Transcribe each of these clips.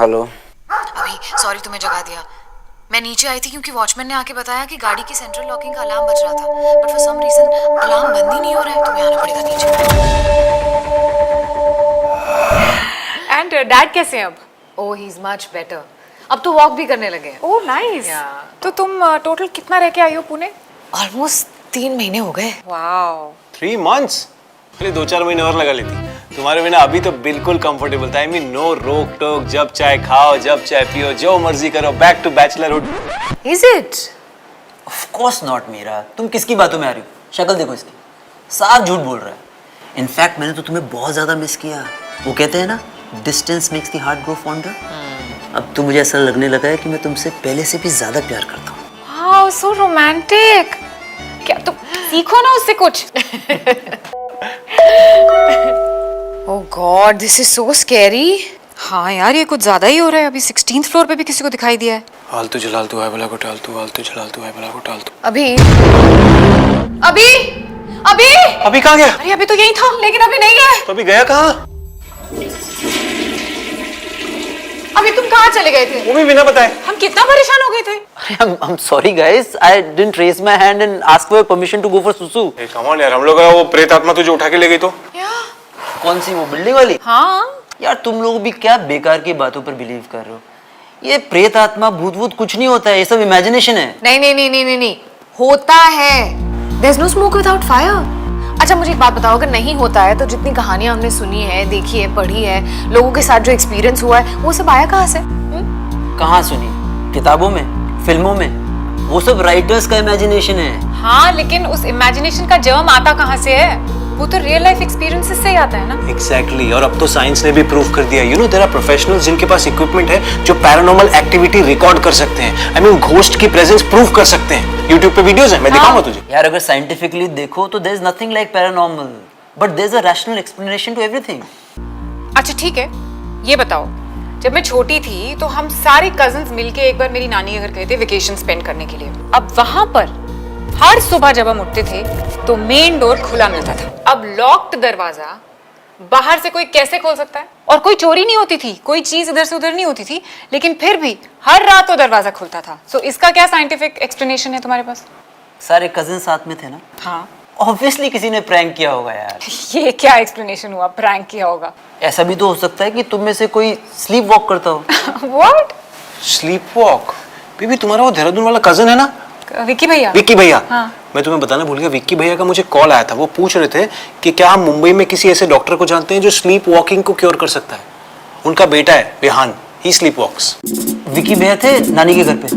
Hello. अभी sorry तुम्हें जगा दिया। मैं नीचे आई थी क्योंकि वॉचमैन ने आके बताया कि गाड़ी की सेंट्रल लॉकिंग का अलार्म बज रहा था, but for some reason alarm बंद ही नहीं हो रहा है। तुम्हें आना पड़ेगा नीचे। एंड डैड कैसे हैं अब? ओह ही इज मच बेटर। अब तो वॉक भी करने लगे हैं। Oh nice. तो तुम टोटल कितना रह के आई हो पुणे? ऑलमोस्ट 3 महीने हो गए। वाओ। 3 months? अरे 2-4 महीने और लगा लेती। तुम्हारे बिना अभी तो बिल्कुल कंफर्टेबल था। आई मीन नो रोक टोक, जब चाय खाओ, जब चाय पियो, जो मर्जी करो, back to bachelorhood. Is it? Of course not Meera, तुम किसकी बातों में आ रही हो? शक्ल देखो इसकी, साफ झूठ बोल रहा है। इनफैक्ट मैंने तो तुम्हें बहुत ज्यादा मिस किया। वो कहते हैं ना, distance makes the heart grow fonder. अब तो मुझे ऐसा लगने लगा है कि मैं तुमसे पहले से भी ज्यादा प्यार करता हूँ। Wow so romantic. क्या तुम सीखो ना उससे कुछ। Oh God, this is so scary. हाँ यार ये कुछ ज्यादा ही हो रहा है। अभी 16th फ्लोर पे भी किसी को दिखाई दिया है। आलतू जलालतू है भला को टालतू, आलतू जलालतू है भला को टालतू। अभी अभी अभी अभी कहाँ गया? अरे अभी तो यही था लेकिन अभी नहीं है। तो अभी गया कहाँ? अभी तुम कहाँ चले गए थे? वो भी बिना बताए। हम कितना परेशान हो गए थे। अरे I'm sorry guys, I didn't raise my hand and ask for permission to go for susu। A come on यार, हम लोग का वो प्रेत आत्मा तुझे उठा के ले गई तो? कौन सी, वो बिल्डिंग वाली? हाँ यार तुम लोग भी क्या बेकार की बातों पर बिलीव कर रहे हो? ये प्रेत आत्मा भूत वूत कुछ नहीं होता है, ये सब इमेजिनेशन है। नहीं नहीं नहीं नहीं नहीं नहीं होता है। There's no smoke without fire। अच्छा मुझे एक बात बताओ, अगर नहीं होता है तो जितनी कहानियां हमने सुनी है, देखी है, पढ़ी है, लोगों के साथ जो एक्सपीरियंस हुआ है, वो सब आया कहाँ से? कहाँ सुनी? किताबों में, फिल्मों में? वो सब राइटर्स का इमेजिनेशन है। हाँ लेकिन उस इमेजिनेशन का जर्म आता कहाँ से है? वो तो रियल लाइफ एक्सपीरियंसेस से ही आता है ना। एग्जैक्टली। और अब तो साइंस ने भी प्रूव कर दिया, you know there are professionals जिनके पास इक्विपमेंट है जो पैरानॉर्मल एक्टिविटी रिकॉर्ड कर सकते हैं। आई मीन घोस्ट की प्रेजेंस प्रूव कर सकते हैं। यूट्यूब पे वीडियोस हैं, मैं दिखाऊंगा तुझे। यार अगर साइंटिफिकली देखो तो there is nothing like paranormal, but there is a rational explanation to everything. अच्छा ठीक है, ये बताओ, जब मैं छोटी थी तो हम सारे कजिन्स मिलके एक बार मेरी नानी के घर गए थे वेकेशन स्पेंड करने के लिए। अब वहां पर हर सुबह जब हम उठते थे तो मेन डोर खुला मिलता था। अब लॉक्ड दरवाजा बाहर से कोई कैसे खोल सकता है? और कोई चोरी नहीं होती थी, कोई चीज इधर से उधर नहीं होती थी, लेकिन फिर भी हर रात तो दरवाजा खुलता था। सो इसका क्या साइंटिफिक एक्सप्लेनेशन है तुम्हारे पास? सारे कजिन साथ में थे ना। हाँ ऑब्वियसली किसी ने प्रैंक किया होगा यार। ये क्या एक्सप्लेनेशन हुआ? प्रैंक किया होगा? ऐसा भी तो हो सकता है कि तुम में से कोई स्लीप वॉक करता हो। व्हाट? Sleep walk? बेबी तुम्हारा वो देहरादून वाला कजन है ना, विक्की भैया? विक्की भैया। हाँ। मैं तुम्हें बताना भूल गया, विक्की भैया का मुझे कॉल आया था। वो पूछ रहे थे कि क्या हम मुंबई में किसी ऐसे डॉक्टर को जानते हैं जो स्लीप वॉकिंग को क्योर कर सकता है। उनका बेटा है विहान, ही स्लीप वॉक्स। विकी भैया थे नानी के घर पे।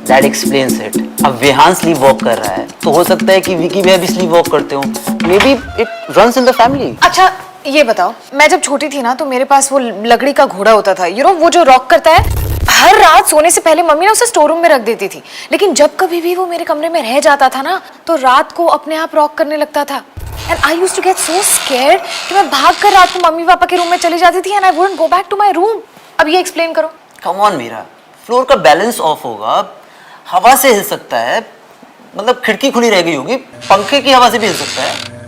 That explains it. अब विहान स्लीप वॉक कर रहा है तो हो सकता है कि विकी भैया भी स्लीप वॉक करते हो। May be it runs in the family. अच्छा ये बताओ, मैं जब छोटी थी ना तो मेरे पास वो लकड़ी का घोड़ा होता था, यू नो वो जो रॉक करता है। हर रात सोने से पहले मम्मी ने उसे स्टोर रूम में रख देती थी, लेकिन जब कभी भी वो मेरे कमरे में रह जाता था ना तो रात को अपने आप रॉक करने लगता था। And I used to get so scared कि मैं भागकर रात को मम्मी पापा के रूम में चली जाती थी and I wouldn't go back to my room. अब ये एक्सप्लेन करो। कम ऑन मीरा, फ्लोर का बैलेंस ऑफ होगा, हवा से हिल सकता है, मतलब खिड़की खुली रह गई होगी, पंखे की हवा से भी हिल सकता है।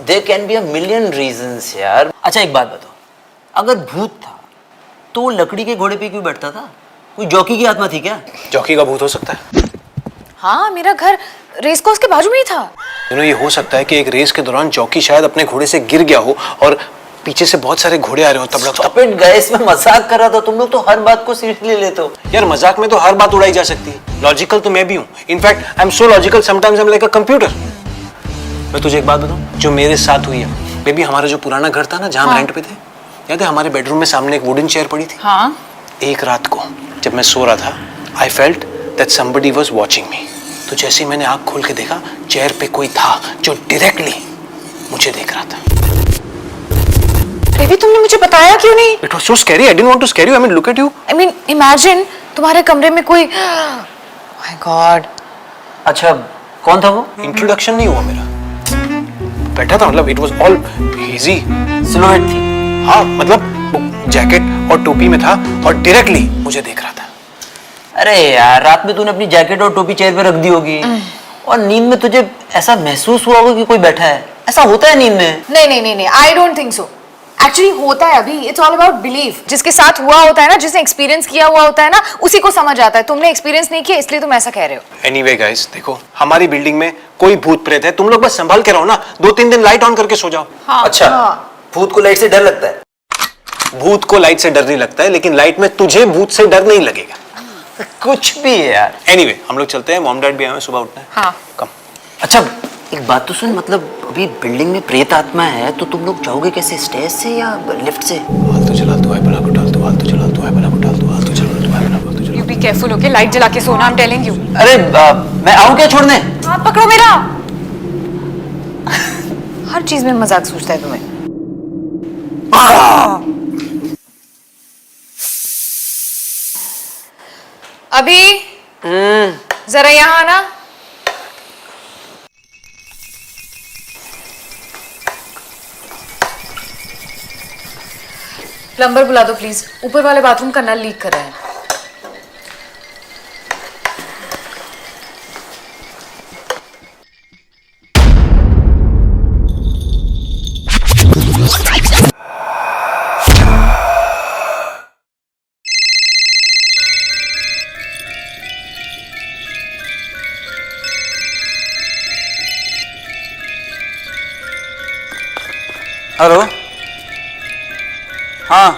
There can be a million reasons यार। अच्छा एक बात बताओ, अगर भूत था तो वो लकड़ी के घोड़े पे क्यों बैठता था? कोई जॉकी की आत्मा थी क्या? जॉकी का भूत हो सकता है। हाँ मेरा घर रेस कोर्स के बाजू में ही था। यू नो ये हो सकता है कि एक रेस के दौरान जॉकी शायद अपने घोड़े से गिर गया हो और पीछे से बहुत सारे घोड़े आ रहे हो तब Stop it guys, मैं मजाक कर रहा था। तुम लोग तो हर बात को सीरियसली लेते हो। यार मजाक में तो हर बात उड़ाई जा सकती है। लॉजिकल तो मैं भी हूँ। In fact I am so logical, sometimes I am like a computer. मैं तुझे एक बात बताऊं जो मेरे साथ हुई है। बेबी हमारा जो पुराना घर था ना जहाँ हम रेंट पे थे, याद है हमारे बेडरूम में सामने एक वुडन चेयर पड़ी थी। हाँ। एक रात को जब मैं सो रहा था, I felt that somebody was watching me. तो जैसे ही मैंने आँख खोल के देखा, चेयर पे कोई था जो डायरेक्टली मुझे देख रहा था। बेबी तुमने मुझे बताया क्यों नहीं? It was so scary. I didn't want to scare you. I mean, look at you. I mean, imagine तुम्हारे कमरे में कोई My God। अच्छा कौन था वो? इंट्रोडक्शन नहीं हुआ मेरा, बैठा था, मतलब it was all hazy। सिलोहेट थी? हाँ मतलब जैकेट और टोपी में था और डायरेक्टली मुझे देख रहा था। अरे यार रात में तूने अपनी जैकेट और टोपी चेयर पे रख दी होगी और नींद में तुझे ऐसा महसूस हुआ होगा कि कोई बैठा है। ऐसा होता है नींद में? नहीं नहीं नहीं नहीं, I don't think so। Actually होता है अभी, इट्स ऑल अबाउट बिलीफ। जिसके साथ हुआ होता है ना, जिसने एक्सपीरियंस किया हुआ होता है ना, उसी को समझ आता है। तुमने एक्सपीरियंस नहीं किया इसलिए तुम ऐसा कह रहे हो। एनीवे गाइस, देखो हमारी बिल्डिंग में कोई भूत प्रेत है, तुम लोग बस संभाल के रहो ना, 2-3 दिन लाइट ऑन करके सो जाओ। अच्छा, भूत को लाइट से डर लगता है? भूत को लाइट से डर नहीं लगता है, लेकिन लाइट में तुझे भूत से डर नहीं लगेगा। कुछ भी है यार। एनीवे हम लोग चलते हैं, मॉम डैड भी आए हैं, सुबह उठना है। हाँ। कम। अच्छा एक बात तो सुन, मतलब अभी बिल्डिंग में प्रेत आत्मा है तो तुम लोग जाओगे कैसे, स्टेज से या लिफ्ट से? हाल तो चला तू है, भला को डाल तू, हाल तो चला तू है, भला को डाल तू, हाल तो चला तू है, भला को चला। You be careful, okay? Light जला के सोना, आई एम टेलिंग यू। अरे मैं आऊं क्या छोड़ने? हाथ पकड़ो मेरा। हर चीज में मजाक सोचता है तुम्हें। अभी जरा यहाँ आना। प्लम्बर बुला दो प्लीज, ऊपर वाले बाथरूम का नल लीक कर रहा है। हेलो, हाँ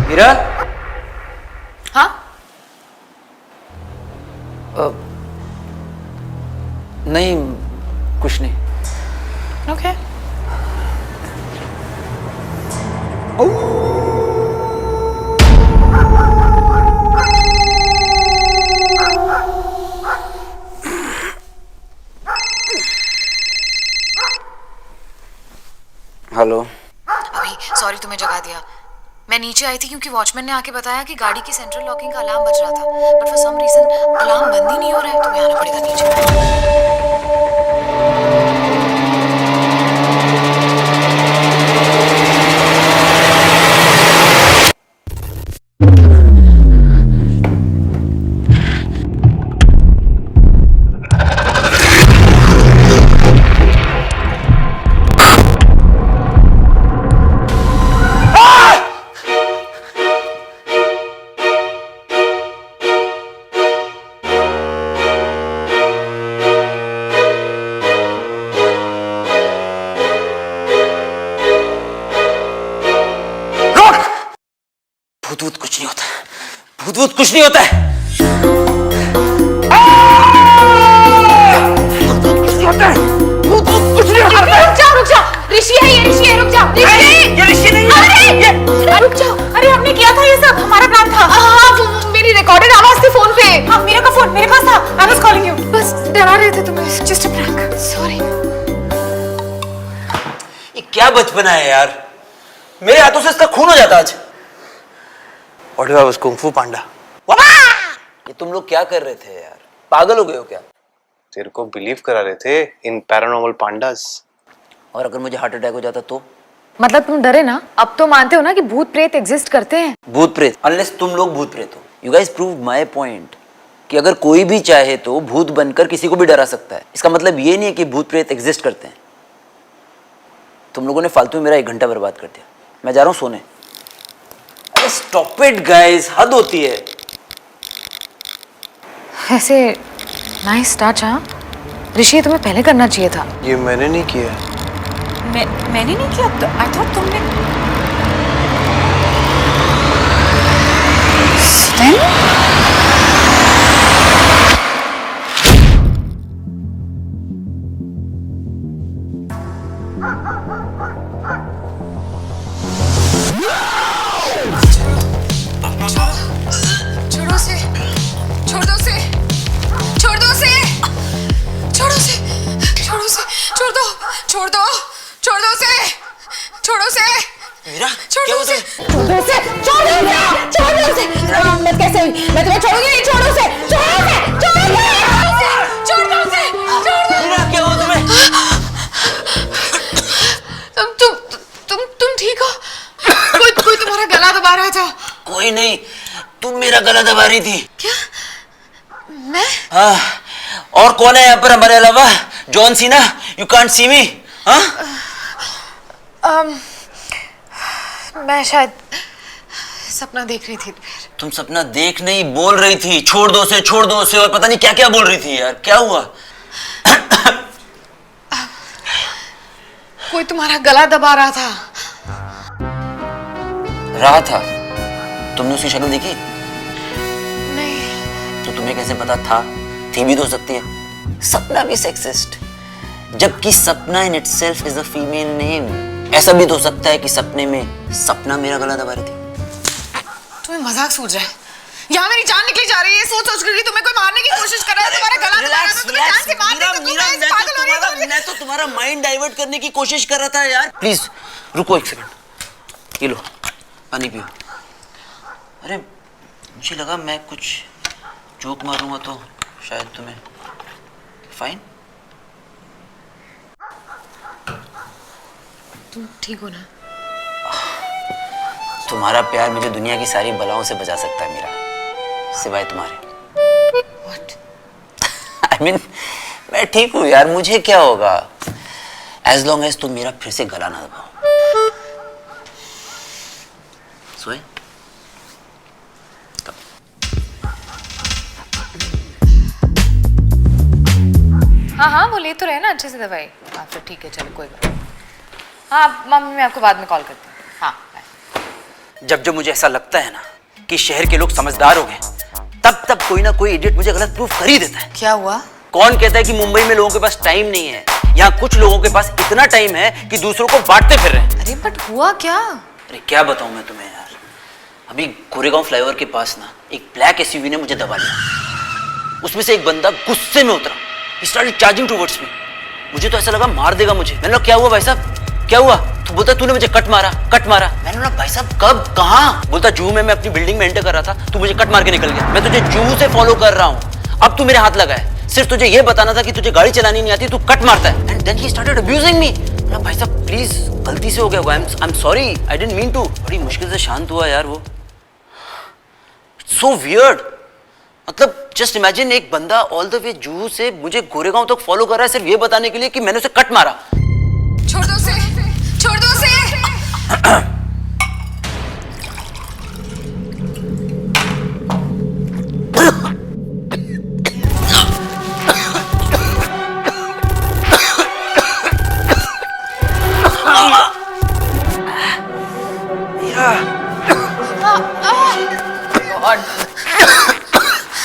मीरा। हाँ नहीं कुछ नहीं। ओके। हेलो। अभी सॉरी तुम्हें जगा दिया। मैं नीचे आई थी क्योंकि वॉचमैन ने आके बताया कि गाड़ी की सेंट्रल लॉकिंग का अलार्म बज रहा था, but for some reason alarm बंद ही नहीं हो रहा है। तुम्हें आना पड़ेगा नीचे। भूत भूत कुछ नहीं होता है, भूत भूत कुछ नहीं होता है। भूत भूत कुछ नहीं होता है। रुक जाओ, ऋषि है ये, ऋषि है, रुक जाओ। ये ऋषि नहीं है। अरे रुक जाओ। अरे हमने किया था ये सब, हमारा प्लान था। हाँ वो मेरी रिकॉर्डेड आवाज थी फोन पे। हाँ मेरा का फोन मेरे पास था, आई वाज कॉलिंग यू। बस डरा रहे थे तुम्हें, जस्ट अ प्रैंक, सॉरी। ये क्या बचपना है यार, मेरे हाथों से इसका खून हो जाता आज। What if I was Kung Fu Panda? ये तुम लोग क्या कर रहे थे यार, पागल हो गए हो क्या? तेरे को बिलीव करा रहे थे इन पैरानॉर्मल पांडास। और अगर मुझे हार्ट अटैक हो जाता तो? मतलब तुम डरे ना, अब तो मानते हो ना कि भूत प्रेत एग्जिस्ट करते हैं। भूत प्रेत, अनलेस तुम लोग भूत प्रेत हो। You guys prove my point कि अगर कोई भी चाहे तो भूत बनकर किसी को भी डरा सकता है। इसका मतलब ये नहीं है कि भूत प्रेत एग्जिस्ट करते हैं। तुम लोगों ने फालतू में मेरा 1 घंटा बर्बाद कर दिया, मैं जा रहा हूँ सोने। अरे स्टॉप इट गाइस, हद होती है। ऐसे नाइस टच। हाँ ऋषि, तुम्हें पहले करना चाहिए था। ये मैंने नहीं किया। मैंने नहीं किया, तो आई थॉट तुमने। नहीं नहीं, तुम मेरा गला दबा रही थी। क्या? मैं? हाँ, और कौन है यहाँ पर हमारे अलावा? John Cena, you can't see मी? हाँ, मैं शायद सपना देख रही थी। तुम सपना देख नहीं, बोल रही थी छोड़ दो उसे और पता नहीं क्या क्या बोल रही थी यार। क्या हुआ? कोई तुम्हारा गला दबा रहा था। तुमने उसकी शक्ल देखी? नहीं। तो तुम्हें कैसे पता था? थी भी तो सकती है। सपना भी सेक्सिस्ट, जबकि सपना in itself is a female name. ऐसा भी तो सकता है कि सपने में सपना मेरा गला दबा रही थी। तुम्हें मजाक सूझ रहा है? यहाँ मेरी जान निकली जा रही है सोच सोच कर कि तुम्हें कोई मारने की कोशिश कर रहा है, तुम्हारा गला दबा रहा है, तुम्हें जान से मार देगा, तुम्हें पागल हो रही है। मैं तो तुम्हारा माइंड डाइवर्ट करने की कोशिश कर रहा था यार। प्लीज रुको एक सेकंड, ये लो पानी पियो। अरे मुझे लगा मैं कुछ जोक मारूंगा तो शायद तुम्हें। फाइन, तुम ठीक हो ना? तुम्हारा प्यार मुझे दुनिया की सारी बलाओं से बचा सकता है मीरा, सिवाय तुम्हारे। What? I mean, मैं ठीक हूँ यार, मुझे क्या होगा एज लॉन्ग एज तुम मेरा फिर से गला ना दबाओ। सोए? हाँ, वो ले तो रहे ना अच्छे से दवाई। हाँ फिर ठीक है, चलो कोई बात नहीं। हाँ मम्मी, मैं आपको बाद में कॉल करती हूँ। हाँ बाय। जब जब मुझे ऐसा लगता है ना कि शहर के लोग समझदार हो गए, तब तब कोई ना कोई इडियट मुझे गलत प्रूफ कर ही देता है। क्या हुआ? कौन कहता है कि मुंबई में लोगों के पास टाइम नहीं है? यहाँ कुछ लोगों के पास इतना टाइम है कि दूसरों को बांटते फिर रहे हैं। अरे बट हुआ क्या? अरे क्या बताऊं मैं तुम्हें यार, अभी गोरेगांव फ्लाईओवर के पास ना एक ब्लैक एसयूवी ने मुझे दबा लिया। उसमें से एक बंदा गुस्से में उतरा, he started charging towards me. मुझे तो ऐसा लगा मार देगा मुझे। मैंने बोला क्या हुआ भाई साहब, क्या हुआ? तो बोलता तूने मुझे कट मारा। मैंने बोला भाई साहब कब, कहाँ? बोलता जू में मैं अपनी बिल्डिंग में एंटर कर रहा था, तू मुझे कट मार के निकल गया। मैं तुझे जू से फॉलो कर रहा हूँ, अब तू मेरे हाथ लगा है। सिर्फ तुझे ये बताना था कि तुझे गाड़ी चलानी नहीं आती, तू कट मारता है। And then he started abusing me. बोला भाई साहब प्लीज गलती से हो गया, I am sorry, I didn't mean to. बड़ी मुश्किल से शांत हुआ यार वो। सो वियर्ड, मतलब जस्ट इमेजिन एक बंदा ऑल द वे जू से मुझे गोरेगांव तक फॉलो कर रहा है सिर्फ ये बताने के लिए कि मैंने उसे कट मारा। छोड़ दो उसे, छोड़ दो उसे।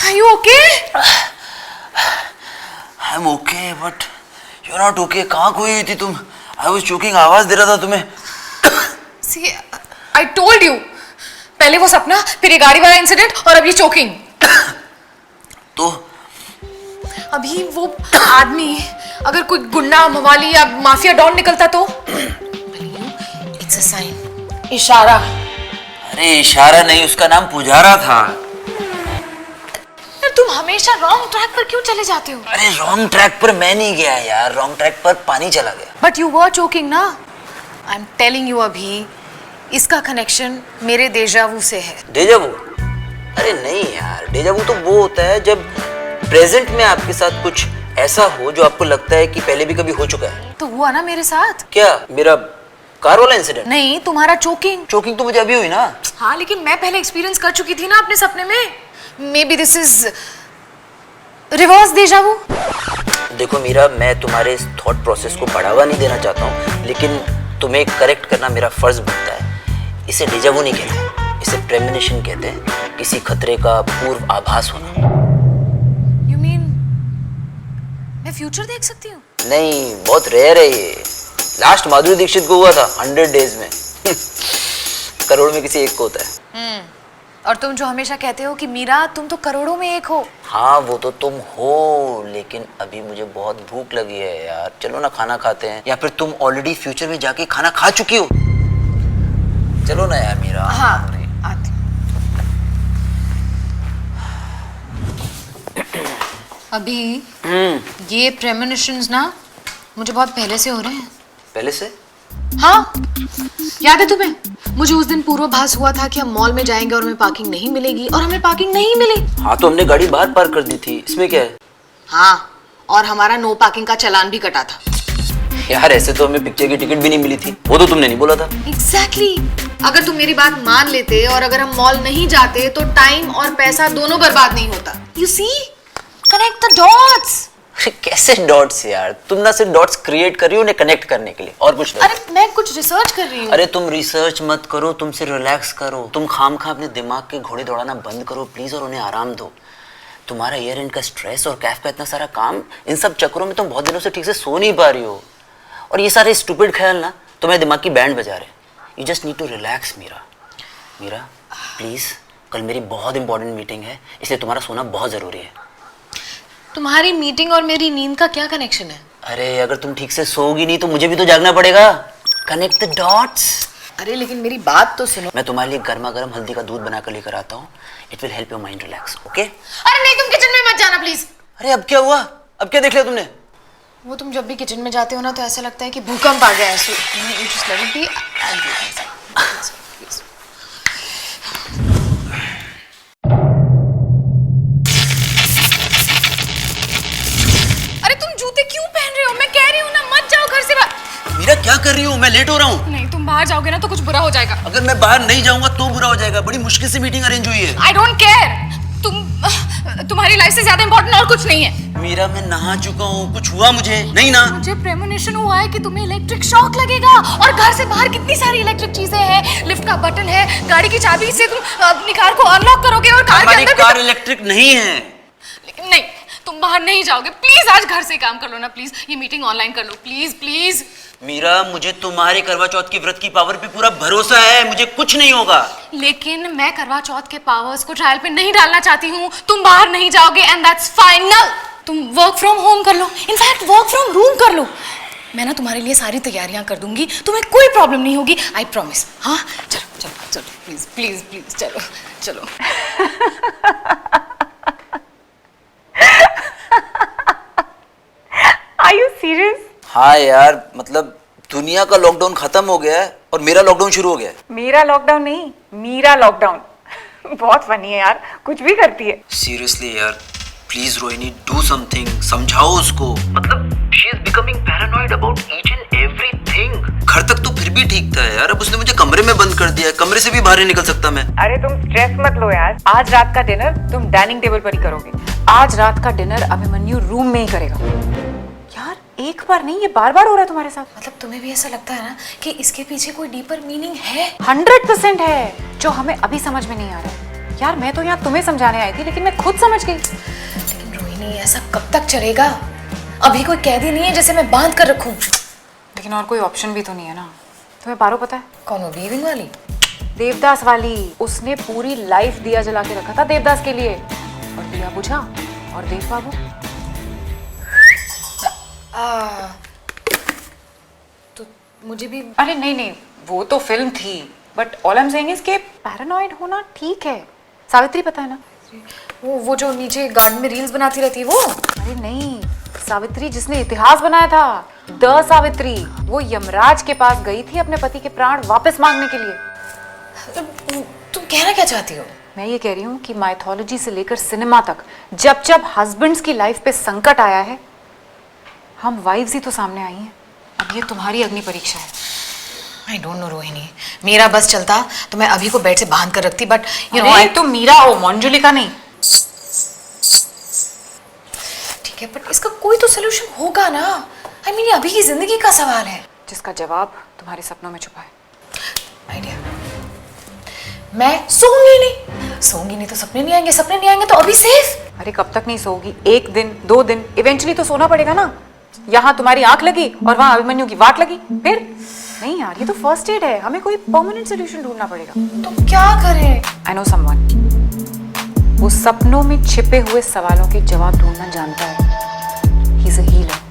Are you okay? I'm okay, but you're not okay. कहाँ खोई हुई थी तुम? I was choking, आवाज दे रहा था तुम्हें। See, I told you. पहले वो सपना, फिर ये गाड़ी वाला इंसिडेंट और अब ये चोकिंग। तो अभी वो आदमी अगर कोई गुंडा, मवाली या माफिया डॉन निकलता तो? It's a sign. इशारा। अरे इशारा नहीं, उसका नाम पुजारा था। तुम हमेशा रॉन्ग ट्रैक पर क्यों चले जाते हो? अरे रॉन्ग ट्रैक पर मैं नहीं गया यार, रॉन्ग ट्रैक पर पानी चला गया। बट यू वर चोकिंग ना। आई एम टेलिंग यू अभी, इसका कनेक्शन मेरे डेजावू से है। डेजावू? अरे नहीं यार, डेजावू तो वो होता है जब प्रेजेंट में आपके साथ कुछ ऐसा हो जो आपको लगता है कि पहले भी कभी हो चुका है। तो हुआ ना मेरे साथ। क्या मेरा कार वाला इंसिडेंट? नहीं, तुम्हारा चोकिंग। चोकिंग तो मुझे अभी हुई ना। हाँ लेकिन मैं पहले एक्सपीरियंस कर चुकी थी ना अपने सपने में। May be this is reverse deja vu. देखो मीरा, मैं तुम्हारे इस थॉट प्रोसेस को बढ़ावा नहीं देना चाहता हूँ, लेकिन तुम्हें करेक्ट करना मेरा फर्ज बनता है। इसे डेजावू नहीं कहते, इसे प्रेमोनिशन कहते हैं, किसी खतरे का पूर्व आभास होना। यू मीन मैं फ्यूचर देख सकती हूँ? नहीं, बहुत रेयर है ये। लास्ट माधुरी दीक्षित को हुआ था 100 डेज में। करोड़ में किसी एक को होता है। और तुम जो हमेशा कहते हो कि मीरा तुम तो करोड़ों में एक हो। हाँ वो तो तुम हो, लेकिन अभी मुझे बहुत भूख लगी है यार, चलो ना खाना खाते हैं। या फिर तुम ऑलरेडी फ्यूचर में जाके खाना खा चुकी हो। चलो ना यार मीरा। हाँ आती। अभी ये प्रेमोनिशंस ना मुझे बहुत पहले से हो रहे हैं। पहले से? हाँ याद है तुम्हें मुझे उस दिन पूर्वाभास हुआ था कि हम मॉल में जाएंगे और हमें पार्किंग नहीं मिलेगी, और हमें पार्किंग नहीं मिली। हाँ तो हमने गाड़ी बाहर पार्क कर दी थी, इसमें क्या है? हाँ, और हमारा नो पार्किंग का चालान भी कटा था। यार ऐसे तो हमें पिक्चर की टिकट भी नहीं मिली थी, वो तो तुमने नहीं बोला था। एग्जैक्टली अगर तुम मेरी बात मान लेते और अगर हम मॉल नहीं जाते तो टाइम और पैसा दोनों बर्बाद नहीं होता। You see, connect the dots. अरे कैसे डॉट्स यार, तुम ना सिर्फ डॉट्स क्रिएट कर रही हो उन्हें कनेक्ट करने के लिए, और कुछ नहीं। अरे मैं कुछ रिसर्च कर रही हूँ। अरे तुम रिसर्च मत करो, तुम सिर्फ रिलैक्स करो, तुम खामखा अपने दिमाग के घोड़े दौड़ाना बंद करो प्लीज, और उन्हें आराम दो। तुम्हारा ईयर एंड का स्ट्रेस और कैफ का इतना सारा काम, इन सब चक्करों में तुम बहुत दिनों से ठीक से सो नहीं पा रही हो, और ये सारे स्टूपिड ख्याल ना तुम्हारे दिमाग की बैंड बजा रहे हैं। You just need to relax Meera please. कल मेरी बहुत इंपॉर्टेंट मीटिंग है, इसलिए तुम्हारा सोना बहुत जरूरी है। तुम्हारी मीटिंग और मेरी नींद का क्या कनेक्शन है? अरे अगर तुम ठीक से सोओगी नहीं तो मुझे भी तो जागना पड़ेगा। Connect the dots. अरे लेकिन मेरी बात तो सुनो। मैं तुम्हारे लिए गर्मा गर्म हल्दी का दूध बनाकर लेकर आता हूँ, it will help your mind relax, okay? अरे नहीं, तुम किचन में मत जाना प्लीज। अरे अब क्या हुआ? अब क्या देख लिया तुमने? वो तुम जब भी किचन में जाते हो ना तो ऐसा लगता है कि भूकंप आ गया है। So, you just let it be and do it. Please. अरे तुम जूते क्यों पहन रहे हो? मैं कह रही हूँ ना मत जाओ घर से बाहर। मीरा क्या कर रही हूँ? मैं लेट हो रहा हूँ। नहीं, तुम बाहर जाओगे ना तो कुछ बुरा हो जाएगा। अगर मैं बाहर नहीं जाऊंगा तो बुरा हो जाएगा। बड़ी मुश्किल से मीटिंग अरेंज हुई है। I don't care. तुम्हारी लाइफ से ज्यादा इंपॉर्टेंट और कुछ नहीं है। मीरा मैं नहा चुका हूँ, कुछ हुआ मुझे नहीं ना? मुझे प्रेमोनिशन हुआ है कि तुम्हें इलेक्ट्रिक शॉक लगेगा, और घर से बाहर कितनी सारी इलेक्ट्रिक चीजें हैं। लिफ्ट का बटन है, गाड़ी की चाबी से तुम अपनी कार को अनलॉक करोगे और कार के हमारी अंदर कार इलेक्ट्रिक नहीं है। लेकिन नहीं, तुम बाहर नहीं जाओगे। प्लीज आज घर से काम कर लो ना प्लीज। ये मीटिंग ऑनलाइन कर लो प्लीज प्लीज। मीरा मुझे तुम्हारे करवा चौथ की व्रत की पावर पे पूरा भरोसा है, मुझे कुछ नहीं होगा। लेकिन मैं करवा चौथ के पावर्स को ट्रायल पे नहीं डालना चाहती हूँ। तुम बाहर नहीं जाओगे एंड दैट्स फाइनल। तुम वर्क फ्रॉम होम कर लो, इनफैक्ट वर्क फ्रॉम रूम कर लो। मैं ना तुम्हारे लिए सारी तैयारियां कर दूंगी, तुम्हें कोई प्रॉब्लम नहीं होगी, आई प्रॉमिस। हाँ चलो चलो चलो प्लीज प्लीज प्लीज चलो चलो। Are you serious? हाँ यार, मतलब दुनिया का लॉकडाउन खत्म हो गया है और मेरा लॉकडाउन शुरू हो गया है। मेरा लॉकडाउन नहीं, मीरा लॉकडाउन। बहुत फनी है यार, कुछ भी करती है। सीरियसली यार, प्लीज रोहिणी डू समथिंग, समझाओ उसको। मतलब she is becoming paranoid about each and everything. घर तक तो फिर भी ठीक था यार, अब उसने मुझे कमरे में बंद कर दिया है, कमरे से भी बाहर नहीं निकल सकता मैं। अरे तुम स्ट्रेस मत लो यार, आज रात का डिनर तुम डाइनिंग टेबल पर ही करोगे। आज रात का डिनर अभिमन्यु रूम में ही करेगा। यार एक बार नहीं, ये बार बार हो रहा है तुम्हारे साथ। मतलब तुम्हें भी ऐसा लगता है ना कि इसके पीछे कोई डीपर मीनिंग है? 100% है, जो हमें अभी समझ में नहीं आ रहा है। यार मैं तो यहाँ तुम्हें समझाने आई थी, लेकिन मैं खुद समझ गई। लेकिन रोहिणी ऐसा कब तक चलेगा? अभी कोई कैदी नहीं है जिसे मैं बांध कर रखूं। लेकिन और कोई ऑप्शन भी तो नहीं है ना। तुम्हें पारो पता है? कौन वो वीविंग वाली? देवदास वाली। उसने पूरी लाइफ दिया जला के रखा था देवदास के लिए, और दिया बुझा और देव बाबू। तो मुझे भी। अरे नहीं नहीं, वो तो फिल्म थी, but all I am saying is कि पैरानॉइड होना ठीक है। सावित्री पता है ना? वो जो नीचे गार्डन में रील्स बनाती रहती है वो? अरे नहीं, सावित्री जिसने इतिहास बनाया था, द सावित्री। वो यमराज के पास गई थी अपने पति के प्राण वापस मांगने के लिए। तुम कहना क्या चाहती हो? मैं ये कह रही हूँ कि माइथोलॉजी से लेकर सिनेमा तक जब जब हस्बैंड्स की लाइफ पे संकट आया है, हम वाइव्स ही तो सामने आई हैं। अब ये तुम्हारी अग्नि परीक्षा है। आई डोंट नो रोहिणी, मेरा बस चलता तो मैं अभी को बेड से बांध कर रखती, बट यू नो तुम मीरा हो, मंजुलिका नहीं। ठीक है, बट इसका कोई तो सोल्यूशन होगा ना। आई मीन अभी की जिंदगी का सवाल है जिसका जवाब तुम्हारे सपनों में छुपा है। आइडिया। मैं सोऊंगी नहीं तो सपने नहीं आएंगे, सपने नहीं आएंगे तो अभी सेफ। अरे कब तक नहीं सोओगी? 1 दिन 2 दिन, इवेंचुअली तो सोना पड़ेगा ना। यहाँ तुम्हारी आंख लगी और वहां अभिमन्यु की वाट लगी, फिर नहीं यार, ये तो फर्स्ट एड है। हमें कोई परमानेंट सोल्यूशन ढूंढना पड़ेगा। तो क्या करें? आई नो समवन, वो सपनों में छिपे हुए सवालों के जवाब ढूंढना जानता है। ही इज अ हीलर।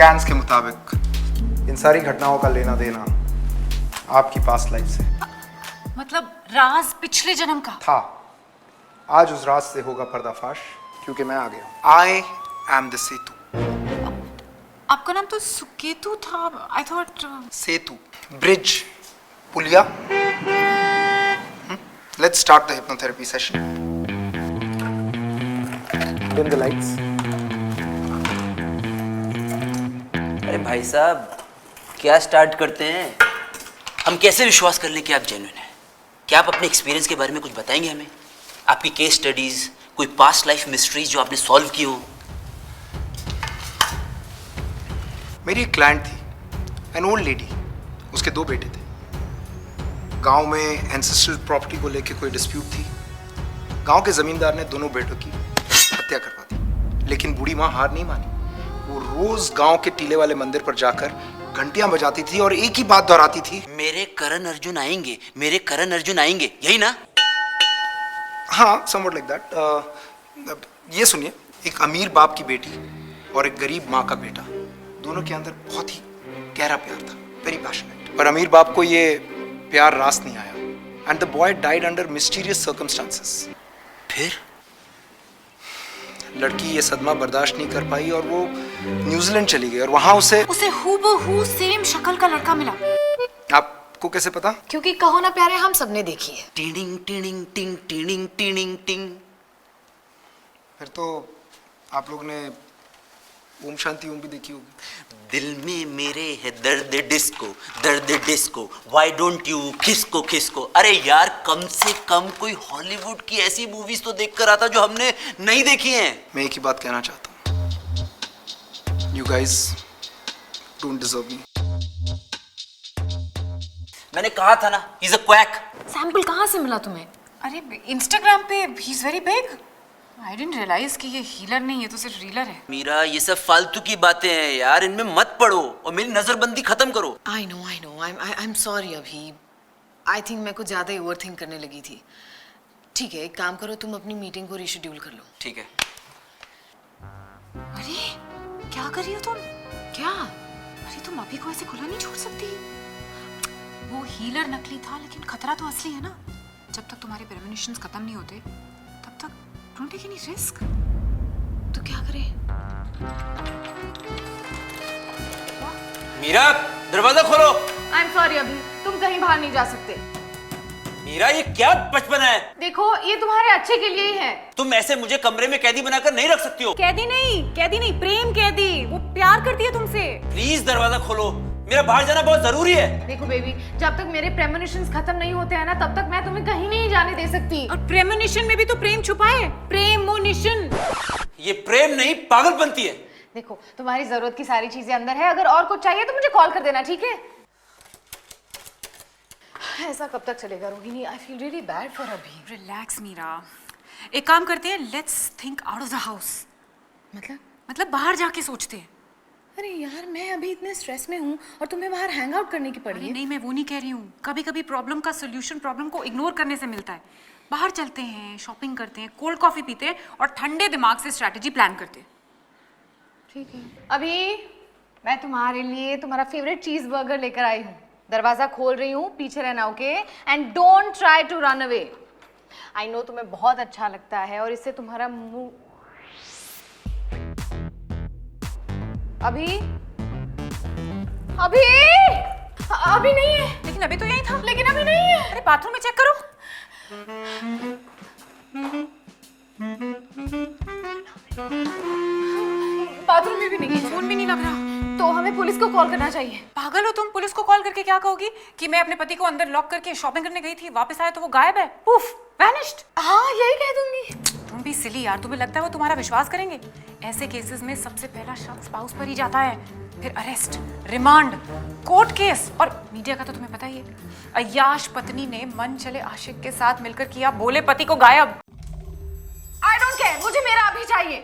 स्कैन्स के मुताबिक इन सारी घटनाओं का लेना देना आपकी पास्ट लाइफ से मतलब राज पिछले जन्म का। था। आज उस राज से होगा पर्दाफाश, क्योंकि मैं आ गया हूं। आई एम द सेतु। आपका नाम तो सुकेतु था। आई थॉट सेतु, ब्रिज, पुलिया। Let's start the hypnotherapy session. Dim the lights. अरे भाई साहब, क्या स्टार्ट करते हैं? हम कैसे विश्वास कर लें कि आप जेन्युइन हैं? क्या आप अपने एक्सपीरियंस के बारे में कुछ बताएंगे हमें? आपकी केस स्टडीज, कोई पास्ट लाइफ मिस्ट्रीज जो आपने सॉल्व की हो? मेरी एक क्लाइंट थी, एन ओल्ड लेडी। उसके 2 बेटे थे। गांव में एंसेस्ट्रल प्रॉपर्टी को लेकर कोई डिस्प्यूट थी। गांव के जमींदार ने दोनों बेटों की हत्या करवा दी, लेकिन बूढ़ी माँ हार नहीं मानी। वो रोज गांव के टीले वाले मंदिर पर जाकर घंटियां बजाती थी और एक ही बात दोहराती थी, मेरे करण अर्जुन आएंगे, मेरे करण अर्जुन आएंगे, यही ना? हाँ, समवट लाइक दैट। ये सुनिए, एक अमीर बाप की बेटी और एक गरीब माँ का बेटा, दोनों के अंदर बहुत ही गहरा प्यार था, वेरी पैशनेट। पर अमीर बाप को ये प्यार रास नहीं आया, and the boy died under mysterious circumstances. फिर लड़की ये सदमा बर्दाश्त नहीं कर पाई और वो न्यूजीलैंड चली गई और वहां उसे हूबहू सेम शक्ल का लड़का मिला। आपको कैसे पता? क्योंकि कहो ना प्यारे, हम सबने देखी है। टीनिंग टीनिंग टिंग टीनिंग टीनिंग टिंग। फिर तो आप लोग ने ओम शांति ओम भी देखी होगी। दिल में मेरे है दर्द डिस्को, दर्द डिस्को, व्हाई डोंट यू खिसको खिसको। अरे यार, कम से कम कोई हॉलीवुड की ऐसी मूवीज तो देख कर आता जो हमने नहीं देखी हैं। मैं एक ही बात कहना चाहता हूँ, you guys don't deserve me. मैंने कहा था ना, he is a quack. Sample कहाँ से मिला तुम्हें? अरे इंस्टाग्राम पे he is very big. I didn't realise कि ये हीलर नहीं है, तो सिर्फ रीलर है। मीरा, ये सब फालतू की बातें हैं यार, इनमें मत पड़ो और मेरी नजरबंदी खत्म करो। I know I am sorry अभी। आई थिंक मैं कुछ ज्यादा ही ओवरथिंक करने लगी थी। ठीक है, एक काम करो, तुम अपनी मीटिंग को रीशेड्यूल कर लो। ठीक है। अरे क्या कर रही हो तुम? क्या? अरे तुम अभी को ऐसे खुला नहीं छोड़ सकती। वो हीलर नकली था, लेकिन खतरा तो असली है ना। जब तक तुम्हारे प्रेमोनिशंस खत्म नहीं होते, तब तक डोंट टेक एनी रिस्क। तो क्या करें? मीरा, दरवाजा खोलो। आई एम सॉरी अभी, तुम कहीं बाहर नहीं जा सकते। मीरा, ये क्या बचपन है? देखो, ये तुम्हारे अच्छे के लिए ही है। तुम ऐसे मुझे कमरे में कैदी बनाकर नहीं रख सकती हो। कैदी नहीं, प्रेम कैदी। वो प्यार करती है तुमसे। प्लीज दरवाजा खोलो, मेरा बाहर जाना बहुत जरूरी है। देखो बेबी, जब तक मेरे प्रेमोनिशंस खत्म नहीं होते हैं ना, तब तक मैं तुम्हें कहीं नहीं जाने दे सकती। और प्रेमोनिशन में भी तो प्रेम छुपा है। प्रेमोनिशन। ये प्रेम नहीं, पागलपंती है। देखो, तुम्हारी जरूरत की सारी चीजें अंदर है। अगर और कुछ चाहिए तो मुझे कॉल कर देना, ठीक है? ऐसा कब तक चलेगा Rohini? I feel really bad for अभी। रिलैक्स मीरा, एक काम करते हैं, let's think out of the house. मतलब बाहर जाके सोचते हैं। अरे यार, मैं अभी इतने स्ट्रेस में हूँ और तुम्हें बाहर हैंग आउट करने की पड़ी है। नहीं, मैं वो नहीं कह रही हूँ। कभी कभी प्रॉब्लम का सोल्यूशन प्रॉब्लम को इग्नोर करने से मिलता है। बाहर चलते हैं, शॉपिंग करते हैं, कोल्ड कॉफी पीते हैं और ठंडे दिमाग से स्ट्रैटेजी प्लान करते हैं। ठीक है। अभी मैं तुम्हारे लिए तुम्हारा फेवरेट चीज बर्गर लेकर आई हूँ। दरवाजा खोल रही हूँ, पीछे रहना, okay? And don't try to run away. I know तुम्हें बहुत अच्छा लगता है और इससे तुम्हारा मुंह। अभी नहीं है। लेकिन अभी तो यही था। लेकिन अभी नहीं है। अरे बाथरूम में चेक करो। बाथरूम में भी नहीं है। फोन भी नहीं लग रहा। तो हमें पुलिस को कॉल करना चाहिए। पागल हो तुम? पुलिस को कॉल करके क्या कहोगी कि मैं अपने पति को अंदर लॉक करके शॉपिंग करने गई थी, वापस आया तो वो गायब है, पुफ, वैनिश्ड। हाँ, यही कह दूंगी। तुम भी सिली यार, तुम्हें लगता है वो तुम्हारा विश्वास करेंगे? ऐसे केसेस में सबसे पहला शक स्पाउस पर ही जाता है, फिर अरेस्ट, रिमांड, कोर्ट केस। और मीडिया का तो तुम्हें पता ही है। अय्याश पत्नी ने मन चले आशिक के साथ मिलकर किया बोले पति को गायब। आई डोंट केयर, मुझे मेरा अभी चाहिए।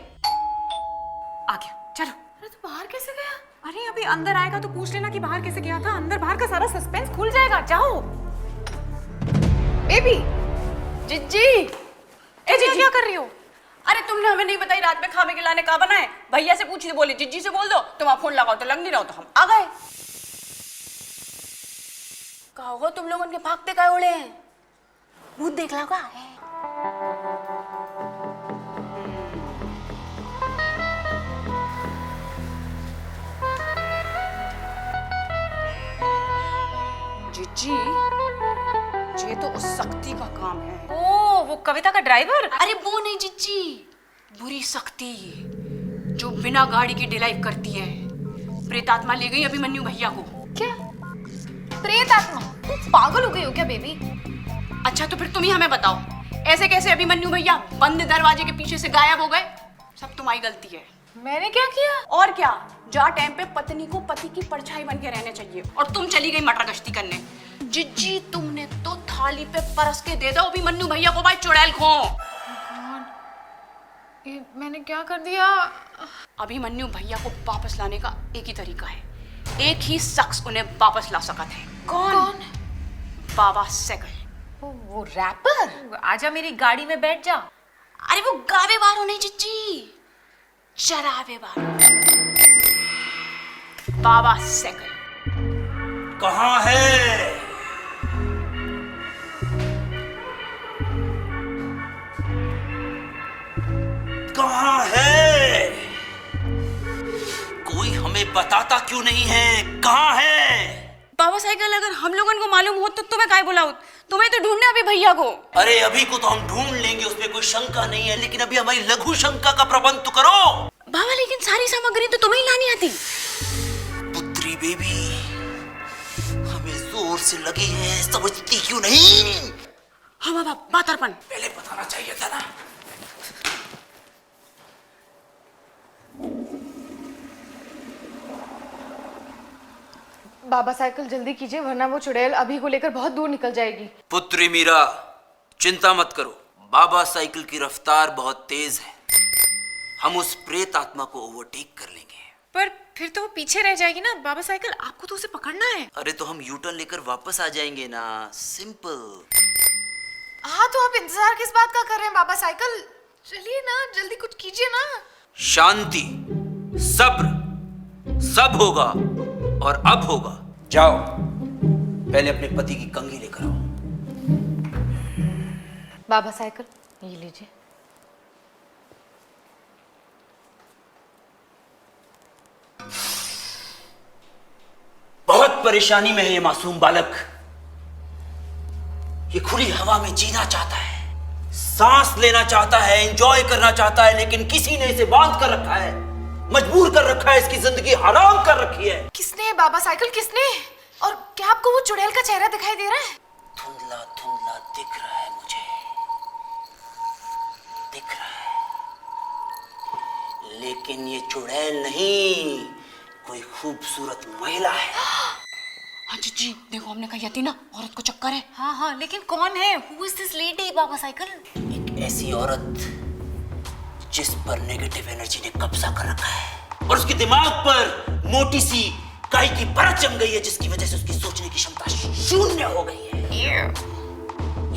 आ गया, चलो। अरे तो बाहर कैसे गया? अरे अभी अंदर आएगा तो पूछ लेना कि बाहर कैसे गया था। अंदर बाहर का सारा सस्पेंस खुल जाएगा। जाओ। बेबी, जिज्जी, ए जी, क्या कर रही हो? अरे तुमने हमें नहीं बताई रात में खाने के लाने कहा बनाए? भैया से पूछी तो बोले जिज्जी से बोल दो, तुम आप फोन लगाओ तो लग नहीं रहो, तो हम आ गए। कहा होगा तुम लोग उनके भागते काय उड़े हैं, भूत देख ला का है। जिज्जी, ये तो उस शक्ति का काम है। ओ, वो कविता का ड्राइवर? अरे वो नहीं जिज्जी, बुरी शक्ति जो बिना गाड़ी के ड्राइव करती है। प्रेतात्मा ले गई अभिमन्यु भैया को। क्या? प्रेत आत्मा? पागल हो गई हो क्या बेबी? अच्छा तो फिर तुम ही हमें बताओ, ऐसे कैसे अभिमन्यु भैया बंद दरवाजे के पीछे से गायब हो गए? सब तुम्हारी गलती है। मैंने क्या किया? और क्या, जा टाइम पे पत्नी को पति की परछाई बन के रहने चाहिए, और तुम चली गई मटर गश्ती करने। जिज्जी तुमने तो थाली पे परस के दे दो अभिमन्यु भैया को भाई चुड़ैल को। ये मैंने क्या कर दिया? अभिमन्यु भैया को वापस लाने का एक ही तरीका है, एक ही शख्स उन्हें वापस ला सकता है। कौन? बाबा सैकल। वो रैपर? आजा मेरी गाड़ी में बैठ जा। अरे वो गावे बारो नहीं जिज्जी, चरावे बारो। बाबा सैकल कहाँ है? कहाँ है? कोई हमें बताता क्यों नहीं है? कहाँ है? बाबा साइकिल, अगर हम लोगों को मालूम हो तो तुम्हें काय बुलाओ? तुम्हें तो ढूंढना अभी भैया को। अरे अभी को तो हम ढूंढ लेंगे, उसमें कोई शंका नहीं है, लेकिन अभी हमारी लघु शंका का प्रबंध तो करो। बाबा लेकिन सारी सामग्री तो तुम्हें ही लानी आती। पुत्री बेबी, हमें जोर से लगी है, समझती क्यों नहीं? हाँ बाबा, बात अर्पण पहले बताना चाहिए था ना। बाबा साइकिल जल्दी कीजिए, वरना वो चुड़ैल अभी को लेकर बहुत दूर निकल जाएगी। पुत्री मीरा, चिंता मत करो, बाबा साइकिल की रफ्तार बहुत तेज है, हम उस प्रेत आत्मा को ओवरटेक कर लेंगे। पर फिर तो वो पीछे रह जाएगी ना बाबा साइकिल, आपको तो उसे पकड़ना है। अरे तो हम यूटर्न लेकर वापस आ जाएंगे ना, सिंपल। हाँ तो आप इंतजार किस बात का कर रहे हैं बाबा साइकिल? चलिए ना, जल्दी कुछ कीजिए ना। शांति, सब्र, सब होगा और अब होगा। जाओ, पहले अपने पति की कंघी लेकर आओ। बाबा साइकिल ये लीजिए। बहुत परेशानी में है ये मासूम बालक। ये खुली हवा में जीना चाहता है, सांस लेना चाहता है, एंजॉय करना चाहता है, लेकिन किसी ने इसे बांध कर रखा है, मजबूर कर रखा है, इसकी जिंदगी हराम कर रखी है। किसने बाबा साइकिल, किसने? और क्या आपको वो चुड़ैल का चेहरा दिखाई दे रहा है? धुंधला धुंधला दिख रहा है मुझे, दिख रहा है, लेकिन ये चुड़ैल नहीं, कोई खूबसूरत महिला है। हाँ जी, देखो हमने कही थी ना, औरत को चक्कर है। हाँ हाँ, लेकिन कौन है? Who is this lady, Baba cycle? एक ऐसी औरत जिस पर नेगेटिव एनर्जी ने कब्जा कर रखा है, और उसके दिमाग पर मोटी सी काई की परत जम गई है, जिसकी वजह से उसकी सोचने की क्षमता शून्य हो गई है।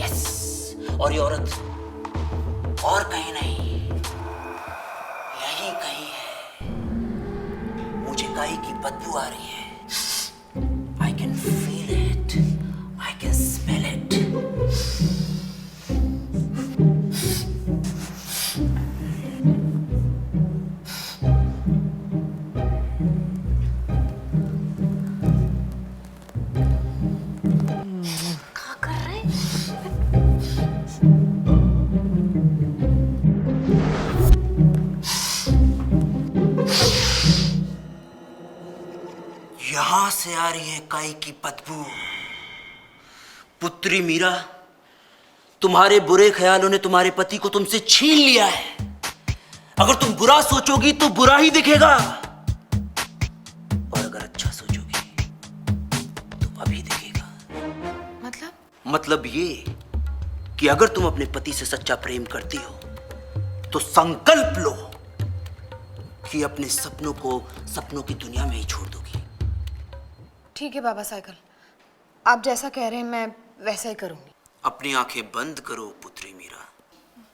यस, और ये औरत और कहीं नहीं, यही कहीं है। मुझे काई की बदबू आ रही है। I can feel it, I can smell it. क्या कर रहे? यहां से आ रही है काई की बदबू। पुत्री मीरा, तुम्हारे बुरे ख्यालों ने तुम्हारे पति को तुमसे छीन लिया है। अगर तुम बुरा सोचोगी तो बुरा ही दिखेगा, और अगर अच्छा सोचोगी तो अभी दिखेगा। मतलब ये कि अगर तुम अपने पति से सच्चा प्रेम करती हो तो संकल्प लो कि अपने सपनों को सपनों की दुनिया में ही छोड़ दोगी। ठीक है बाबा साइकिल, आप जैसा कह रहे हैं मैं वैसा ही करूंगी। अपनी आंखें बंद करो पुत्री मीरा।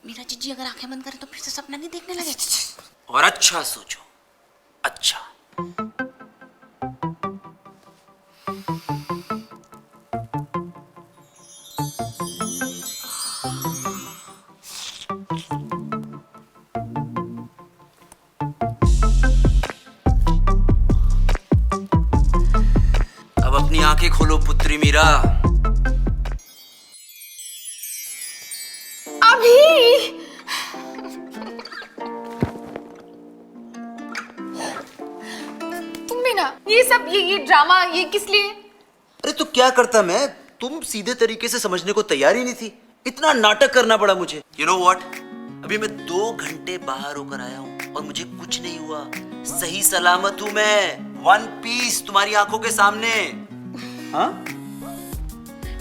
मेरा जीजी अगर आंखें बंद करे तो फिर से सपना नहीं देखने लगे। और अच्छा सोचो, अच्छा। अब अपनी आंखें खोलो पुत्री मीरा। अभी तुम भी ना ये सब ये ड्रामा ये किस लिए? अरे तो क्या करता मैं, तुम सीधे तरीके से समझने को तैयार ही नहीं थी, इतना नाटक करना पड़ा मुझे। यू नो व्हाट, अभी मैं 2 घंटे बाहर होकर आया हूं और मुझे कुछ नहीं हुआ, सही सलामत हूं मैं, वन पीस तुम्हारी आंखों के सामने। हाँ,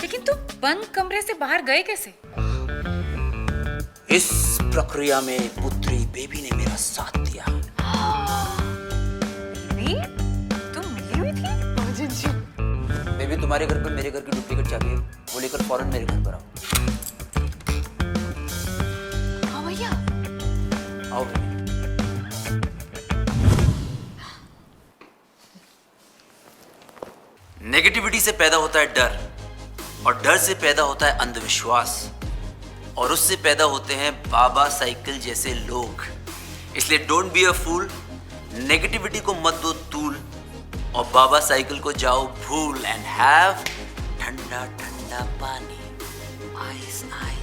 लेकिन तुम बंद कमरे से बाहर गए कैसे? इस प्रक्रिया में पुत्री बेबी ने मेरा साथ दिया। बेबी, तुम मिली हुई थी? बेबी तुम्हारे घर पर मेरे घर की डुप्लीकेट चाबी है, वो लेकर फौरन मेरे घर पर आओ। हाँ भैया। आओ बेबी। नेगेटिविटी से पैदा होता है डर, और डर से पैदा होता है अंधविश्वास, और उससे पैदा होते हैं बाबा साइकिल जैसे लोग। इसलिए don't be a fool, negativity को मत दो तूल, और बाबा साइकिल को जाओ भूल, एंड हैव ठंडा ठंडा पानी, आइस आइस।